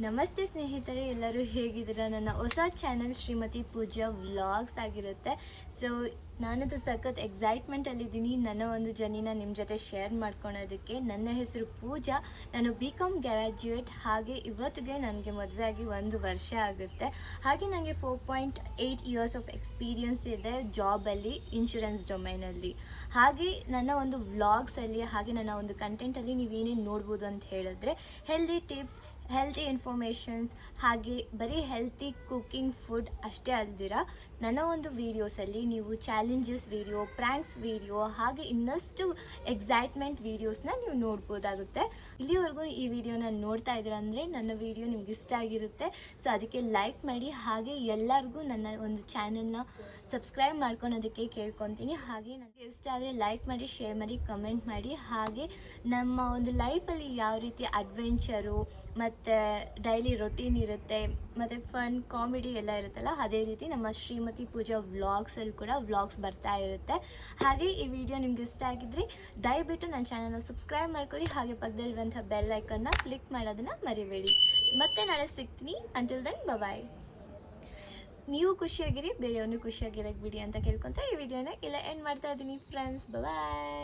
ನಮಸ್ತೆ ಸ್ನೇಹಿತರೆ, ಎಲ್ಲರೂ ಹೇಗಿದ್ದೀರಾ? ನನ್ನ ಹೊಸ ಚಾನಲ್ ಶ್ರೀಮತಿ ಪೂಜಾ ವ್ಲಾಗ್ಸ್ ಆಗಿರುತ್ತೆ. ಸೊ ನಾನಂತೂ ಸಖತ್ ಎಕ್ಸೈಟ್ಮೆಂಟಲ್ಲಿದ್ದೀನಿ ನನ್ನ ಒಂದು ಜರ್ನಿನ ನಿಮ್ಮ ಜೊತೆ ಶೇರ್ ಮಾಡ್ಕೊಳೋದಕ್ಕೆ. ನನ್ನ ಹೆಸರು ಪೂಜಾ, ನಾನು BCom ಗ್ರ್ಯಾಜುಯೇಟ್. ಹಾಗೆ ಇವತ್ತಿಗೆ ನನಗೆ ಮದುವೆ ಆಗಿ 1 ವರ್ಷ ಆಗುತ್ತೆ. ಹಾಗೆ ನನಗೆ 4.8 ಇಯರ್ಸ್ ಆಫ್ ಎಕ್ಸ್ಪೀರಿಯನ್ಸ್ ಇದೆ ಜಾಬಲ್ಲಿ, ಇನ್ಶೂರೆನ್ಸ್ ಡೊಮೈನಲ್ಲಿ. ಹಾಗೆ ನನ್ನ ಒಂದು ವ್ಲಾಗ್ಸಲ್ಲಿ ಹಾಗೆ ನನ್ನ ಒಂದು ಕಂಟೆಂಟಲ್ಲಿ ನೀವೇನೇನು ನೋಡ್ಬೋದು ಅಂತ ಹೇಳಿದ್ರೆ, ಹೆಲ್ದಿ ಟಿಪ್ಸ್, ಹೆಲ್ತಿ ಇನ್ಫಾರ್ಮೇಷನ್ಸ್, ಹಾಗೆ ಬರೀ ಹೆಲ್ತಿ ಕುಕ್ಕಿಂಗ್ ಫುಡ್ ಅಷ್ಟೇ ಅಲ್ದಿರ ನನ್ನ ಒಂದು ವೀಡಿಯೋಸಲ್ಲಿ ನೀವು ಚಾಲೆಂಜಸ್ ವೀಡಿಯೋ, ಪ್ರ್ಯಾಂಕ್ಸ್ ವೀಡಿಯೋ, ಹಾಗೆ ಇನ್ನಷ್ಟು ಎಕ್ಸೈಟ್ಮೆಂಟ್ ವೀಡಿಯೋಸ್ನ ನೀವು ನೋಡ್ಬೋದಾಗುತ್ತೆ. ಇಲ್ಲಿವರೆಗೂ ಈ ವಿಡಿಯೋನ ನೋಡ್ತಾ ಇದ್ದೀರಾ ಅಂದರೆ ನನ್ನ ವಿಡಿಯೋ ನಿಮ್ಗೆ ಇಷ್ಟ ಆಗಿರುತ್ತೆ. ಸೊ ಅದಕ್ಕೆ ಲೈಕ್ ಮಾಡಿ, ಹಾಗೆ ಎಲ್ಲರಿಗೂ ನನ್ನ ಒಂದು ಚಾನಲ್ನ ಸಬ್ಸ್ಕ್ರೈಬ್ ಮಾಡ್ಕೊಳೋದಕ್ಕೆ ಕೇಳ್ಕೊತೀನಿ. ಹಾಗೆ ನನಗೆ ಇಷ್ಟ ಆದರೆ ಲೈಕ್ ಮಾಡಿ, ಶೇರ್ ಮಾಡಿ, ಕಮೆಂಟ್ ಮಾಡಿ. ಹಾಗೆ ನಮ್ಮ ಒಂದು ಲೈಫಲ್ಲಿ ಯಾವ ರೀತಿ ಅಡ್ವೆಂಚರು ಮತ್ತು ಡೈಲಿ ರೊಟೀನ್ ಇರುತ್ತೆ, ಮತ್ತು ಫನ್ ಕಾಮಿಡಿ ಎಲ್ಲ ಇರುತ್ತಲ್ಲ, ಅದೇ ರೀತಿ ನಮ್ಮ ಶ್ರೀಮತಿ ಪೂಜಾ ವ್ಲಾಗ್ಸಲ್ಲಿ ಕೂಡ ವ್ಲಾಗ್ಸ್ ಬರ್ತಾ ಇರುತ್ತೆ. ಹಾಗೆ ಈ ವಿಡಿಯೋ ನಿಮ್ಗೆ ಇಷ್ಟ ಆಗಿದ್ರೆ ದಯವಿಟ್ಟು ನನ್ನ ಚಾನಲ್ನ ಸಬ್ಸ್ಕ್ರೈಬ್ ಮಾಡ್ಕೊಳ್ಳಿ. ಹಾಗೆ ಪಕ್ಕದಲ್ಲಿರುವಂಥ ಬೆಲ್ ಐಕನ್ನ ಕ್ಲಿಕ್ ಮಾಡೋದನ್ನು ಮರಿಬೇಡಿ. ಮತ್ತೆ ನಾಳೆ ಸಿಗ್ತೀನಿ. Until then bye. ನೀವು ಖುಷಿಯಾಗಿರಿ, ಬೇರೆಯವ್ರನ್ನೂ ಖುಷಿಯಾಗಿರಕ್ಕೆ ಬಿಡಿ ಅಂತ ಕೇಳ್ಕೊತ ಈ ವಿಡಿಯೋನ ಇಲ್ಲ ಎಂಡ್ ಮಾಡ್ತಾ ಇದ್ದೀನಿ ಫ್ರೆಂಡ್ಸ್. ಬಾಯ್.